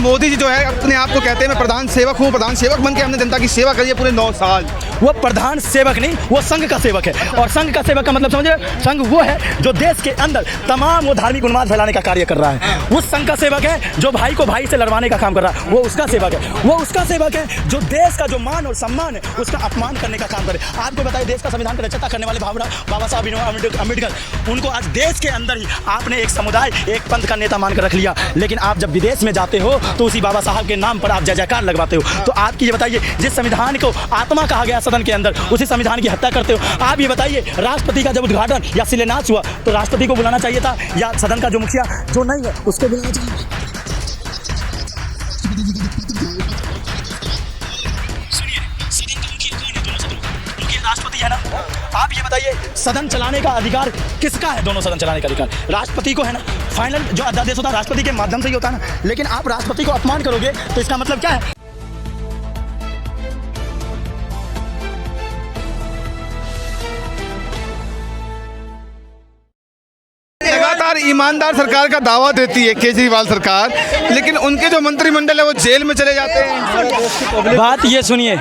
मोदी जी जो है अपने आप को कहते हैं मैं प्रधान सेवक हूँ, प्रधान सेवक बन के हमने जनता की सेवा करी है पूरे 9 साल। वो प्रधान सेवक नहीं, वो संघ का सेवक है। और संघ का सेवक का मतलब समझे, संघ वो है जो देश के अंदर तमाम वो धार्मिक उन्माद फैलाने का कार्य कर रहा है। उस संघ का सेवक है जो भाई को भाई से लड़वाने का काम कर रहा है, वो उसका सेवक है। वो उसका सेवक है जो देश का जो मान और सम्मान है उसका अपमान करने का काम करे। आपको बताइए, देश का संविधान का रचयिता करने वाले बाबा साहब अम्बेडकर, उनको आज देश के अंदर ही आपने एक समुदाय, एक पंथ का नेता मानकर रख लिया। लेकिन आप जब विदेश में जाते हो तो उसी बाबा साहब के नाम पर आप जय जयकार लगवाते हो। तो आपकी ये बताइए, जिस संविधान को आत्मा कहा गया सदन के अंदर, उसी संविधान की हत्या करते हो। आप ये बताइए, राष्ट्रपति का जब उद्घाटन या शिलान्यास हुआ तो राष्ट्रपति को बुलाना चाहिए था या सदन का जो मुखिया जो नहीं है उसको बुलाना चाहिए? सुनिए, सदन का मुखिया कौन है? दोनों सदनों मुखिया राष्ट्रपति है ना। आप ये बताइए, सदन चलाने का अधिकार किसका है? दोनों सदन चलाने का अधिकार राष्ट्रपति को है ना। फाइनल जो अध्यादेश होता है राष्ट्रपति के माध्यम से ही होता है ना। लेकिन आप राष्ट्रपति को अपमान करोगे तो इसका मतलब क्या है? लगातार ईमानदार सरकार का दावा देती है केजरीवाल सरकार, लेकिन उनके जो मंत्रिमंडल है वो जेल में चले जाते हैं। बात ये सुनिए,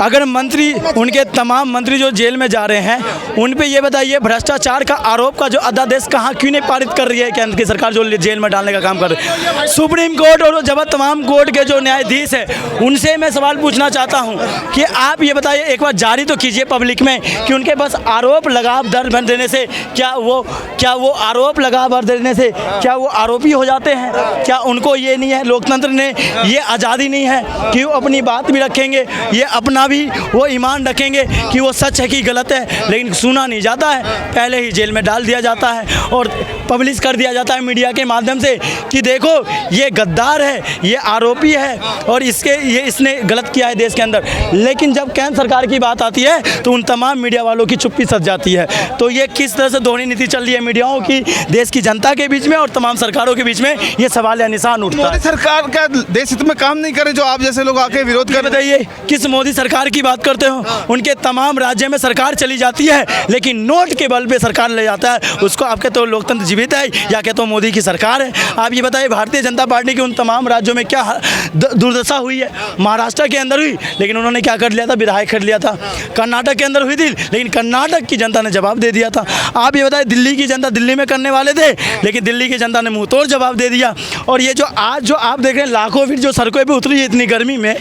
अगर मंत्री, उनके तमाम मंत्री जो जेल में जा रहे हैं, उन पे ये बताइए भ्रष्टाचार का आरोप का जो अध्यादेश कहाँ क्यों नहीं पारित कर रही है केंद्र की सरकार जो जेल में डालने का काम कर रही है? सुप्रीम कोर्ट और जब तमाम कोर्ट के जो न्यायाधीश है उनसे मैं सवाल पूछना चाहता हूँ कि आप ये बताइए, एक बार जारी तो कीजिए पब्लिक में कि उनके बस आरोप लगाव दर्ज भर देने से क्या वो आरोप लगाव भर देने से क्या वो आरोपी हो जाते हैं? क्या उनको ये नहीं है, लोकतंत्र ने ये आज़ादी नहीं है कि वो अपनी बात भी रखेंगे, ये अपना भी वो ईमान रखेंगे कि वो सच है कि गलत है? लेकिन सुना नहीं जाता है, पहले ही जेल में डाल दिया जाता है और पब्लिश कर दिया जाता है मीडिया के माध्यम से कि देखो ये गद्दार है, ये आरोपी है और इसने गलत किया है देश के अंदर। लेकिन जब केंद्र सरकार की बात आती है तो उन तमाम मीडिया वालों की चुप्पी सज जाती है। तो ये किस तरह से दोहरी नीति चल रही है मीडियाओं की देश की जनता के बीच में और तमाम सरकारों के बीच में, ये सवाल या निशान उठता है। मोदी सरकार का देश हित में काम नहीं करे जो आप जैसे लोग आके विरोध कर। बताइए, किस मोदी सरकार की बात करते हो? उनके तमाम राज्य में सरकार चली जाती है लेकिन नोट के बल पे सरकार ले जाता है उसको। आपके तो लोकतंत्र जीवित है या क्या तो मोदी की सरकार है? आप ये बताइए, भारतीय जनता पार्टी के उन तमाम राज्यों में क्या दुर्दशा हुई है? महाराष्ट्र के अंदर हुई लेकिन उन्होंने क्या कर लिया था, विधायक कर लिया था। कर्नाटक के अंदर हुई थी लेकिन कर्नाटक की जनता ने जवाब दे दिया था। आप ये बताइए, दिल्ली की जनता दिल्ली में करने वाले थे लेकिन दिल्ली की जनता ने मुंह तोड़ जवाब दे दिया। और ये जो आज जो आप देख रहे हैं लाखों भीड़ जो सड़कों पे उतरी है इतनी गर्मी में,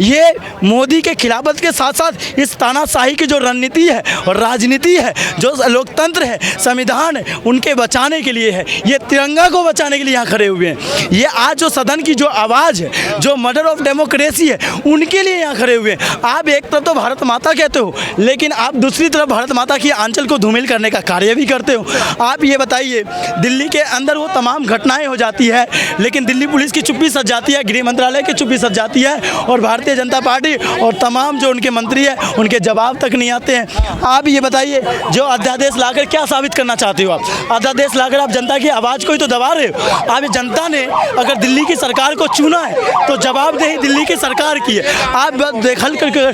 ये मोदी के खिलाफत के साथ साथ इस तानाशाही की जो रणनीति है और राजनीति है, जो लोकतंत्र है, संविधान है, उनके बचाने के लिए है। ये तिरंगा को बचाने के लिए यहाँ खड़े हुए हैं। ये आज जो सदन की जो आवाज़ है, जो मर्डर ऑफ डेमोक्रेसी है, उनके लिए यहाँ खड़े हुए हैं। आप एक तरफ तो भारत माता कहते हो लेकिन आप दूसरी तरफ भारत माता की आंचल को धूमिल करने का कार्य भी करते हो। आप ये बताइए, दिल्ली के अंदर वो तमाम घटनाएं हो जाती है लेकिन दिल्ली पुलिस की चुप्पी सज जाती है, गृह मंत्रालय की चुप्पी सज जाती है और भारतीय जनता पार्टी और तमाम जो उनके मंत्री हैं उनके जवाब तक नहीं आते हैं। आप ये बताइए, जो अध्यादेश लाकर क्या साबित करना चाहते हो? आप अध्यादेश लाकर आप जनता की आवाज़ को ही तो दबा रहे हो। आप जनता ने अगर दिल्ली की सरकार को चुना है तो जवाबदेही दिल्ली की सरकार की है। आप दखल करके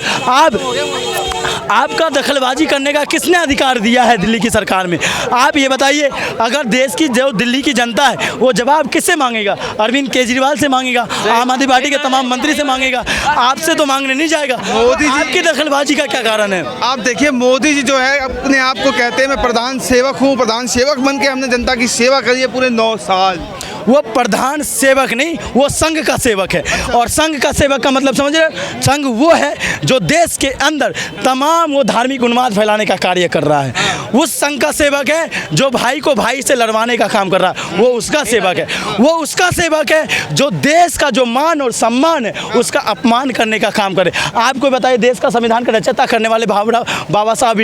आपका दखलबाजी करने का किसने अधिकार दिया है दिल्ली की सरकार में? आप ये बताइए, अगर देश की जो दिल्ली की जनता है वो जवाब किससे मांगेगा? अरविंद केजरीवाल से मांगेगा, आम आदमी पार्टी के तमाम मंत्री से मांगेगा, आपसे तो मांगने नहीं जाएगा। मोदी जी आपकी दखलबाजी का क्या कारण है? आप देखिए, मोदी जी जो है अपने आप को कहते हैं मैं प्रधान सेवक हूँ, प्रधान सेवक बन के हमने जनता की सेवा करी है पूरे 9 साल। वो प्रधान सेवक नहीं, वो संघ का सेवक है। और संघ का सेवक का मतलब समझ रहे? संघ वो है जो देश के अंदर तमाम वो धार्मिक उन्माद फैलाने का कार्य कर रहा है। उस संघ का सेवक है जो भाई को भाई से लड़वाने का काम कर रहा है, वो उसका सेवक है। वो उसका सेवक है जो देश का जो मान और सम्मान है उसका अपमान करने का काम करे। आपको बताइए, देश का संविधान का रचयिता करने वाले बाबा साहब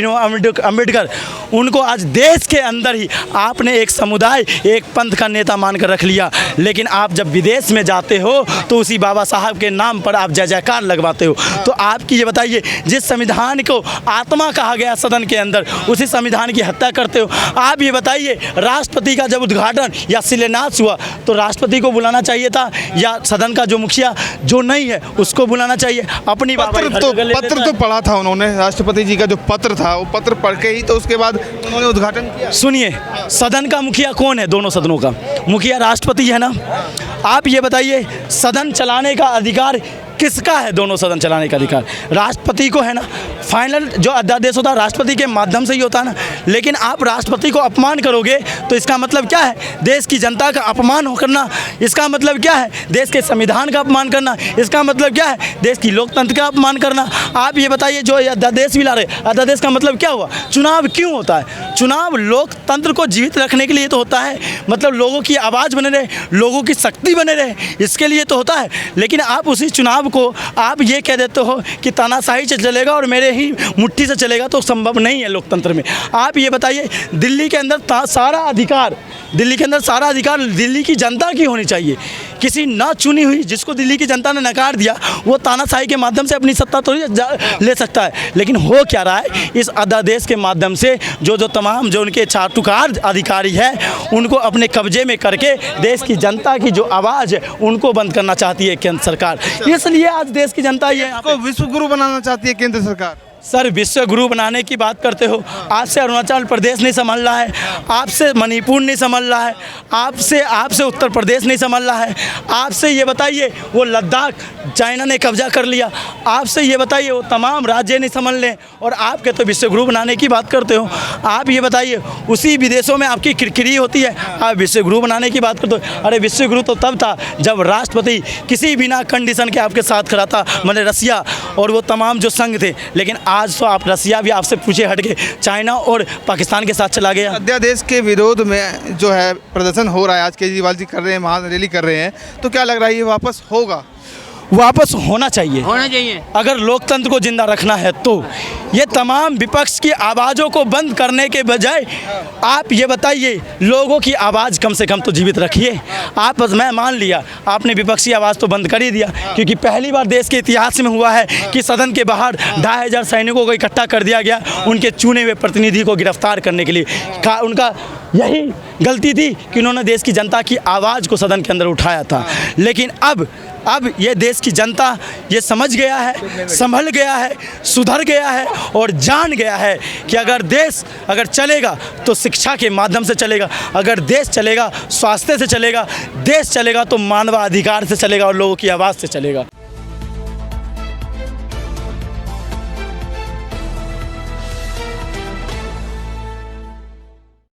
अम्बेडकर, उनको आज देश के अंदर ही आपने एक समुदाय, एक पंथ का नेता मानकर रख लिया। लेकिन आप जब विदेश में जाते हो तो उसी बाबा साहब के नाम पर आप जय जयकार लगवाते हो। तो आपकी ये बताइए, जिस संविधान को आत्मा कहा गया सदन के अंदर, उसी संविधान की हत्या करते हो। आप ये बताइए, राष्ट्रपति का जब उद्घाटन या शिलान्यास हुआ तो राष्ट्रपति को बुलाना चाहिए था या सदन का जो मुखिया जो नहीं है उसको बुलाना चाहिए? अपनी पत्र तो पढ़ा था उन्होंने, राष्ट्रपति जी का जो पत्र था वो पत्र पढ़ के ही तो उसके बाद उन्होंने उद्घाटन किया। सुनिए, सदन का मुखिया कौन है? दोनों सदनों का मुखिया राष्ट्रपति राष्ट्रपति है ना, आप ये बताइए सदन चलाने का अधिकार किसका है? दोनों सदन चलाने का अधिकार राष्ट्रपति को है ना। फाइनल जो अध्यादेश होता है राष्ट्रपति के माध्यम से ही होता है ना। लेकिन आप राष्ट्रपति को अपमान करोगे तो इसका मतलब क्या है? देश की जनता का अपमान करना। इसका मतलब क्या है? देश के संविधान का अपमान करना। इसका मतलब क्या है? देश की लोकतंत्र का अपमान करना। आप ये बताइए जो ये अध्यादेश भी ला रहे, अध्यादेश का मतलब क्या हुआ? चुनाव क्यों होता है? चुनाव लोकतंत्र को जीवित रखने के लिए तो होता है, मतलब लोगों की आवाज़ बने रहे, लोगों की शक्ति बने रहे, इसके लिए तो होता है। लेकिन आप उसी चुनाव को आप ये कह देते हो कि तानाशाही से चलेगा और मेरे ही मुट्ठी से चलेगा, तो संभव नहीं है लोकतंत्र में। आप ये बताइए दिल्ली के अंदर सारा अधिकार दिल्ली की जनता की होनी चाहिए। किसी ना चुनी हुई जिसको दिल्ली की जनता ने नकार दिया वो तानाशाही के माध्यम से अपनी सत्ता तो ले सकता है। लेकिन हो क्या रहा है? इस अध्यादेश के माध्यम से जो तमाम जो उनके चाटुकार अधिकारी है उनको अपने कब्जे में करके देश की जनता की जो आवाज़ है उनको बंद करना चाहती है केंद्र सरकार। इसलिए आज देश की जनता ये को विश्व गुरु बनाना चाहती है केंद्र सरकार। सर, विश्व गुरु बनाने की बात करते हो, आपसे अरुणाचल प्रदेश नहीं संभल रहा है, आपसे मणिपुर नहीं संभल रहा है, आपसे उत्तर प्रदेश नहीं संभल रहा है, आपसे ये बताइए वो लद्दाख चाइना ने कब्जा कर लिया, आपसे ये बताइए वो तमाम राज्य नहीं संभल लें और आपके तो विश्व गुरु बनाने की बात करते हो। आप ये बताइए उसी विदेशों में आपकी किरकिरी होती है, आप विश्व गुरु बनाने की बात करते हो। अरे विश्व गुरु तो तब था जब राष्ट्रपति किसी बिना कंडीशन के आपके साथ खड़ा था, मैंने रसिया और वो तमाम जो संघ थे। लेकिन आज तो आप रसिया भी आपसे पूछे हट के चाइना और पाकिस्तान के साथ चला गया। अध्यादेश के विरोध में जो है प्रदर्शन हो रहा है, आज केजरीवाल जी कर रहे हैं, महा रैली कर रहे हैं, तो क्या लग रहा है ये वापस होगा? वापस होना चाहिए अगर लोकतंत्र को जिंदा रखना है तो। ये तमाम विपक्ष की आवाज़ों को बंद करने के बजाय आप ये बताइए लोगों की आवाज़ कम से कम तो जीवित रखिए। आप मैं मान लिया आपने विपक्षी आवाज़ तो बंद कर ही दिया, क्योंकि पहली बार देश के इतिहास में हुआ है कि सदन के बाहर 2500 सैनिकों को इकट्ठा कर दिया गया उनके चुने हुए प्रतिनिधि को गिरफ्तार करने के लिए। उनका यही गलती थी कि उन्होंने देश की जनता की आवाज़ को सदन के अंदर उठाया था। लेकिन अब ये देश की जनता ये समझ गया है, संभल गया है, सुधर गया है और जान गया है कि अगर चलेगा तो शिक्षा के माध्यम से चलेगा, अगर देश चलेगा स्वास्थ्य से चलेगा, देश चलेगा तो मानवाधिकार से चलेगा और लोगों की आवाज़ से चलेगा।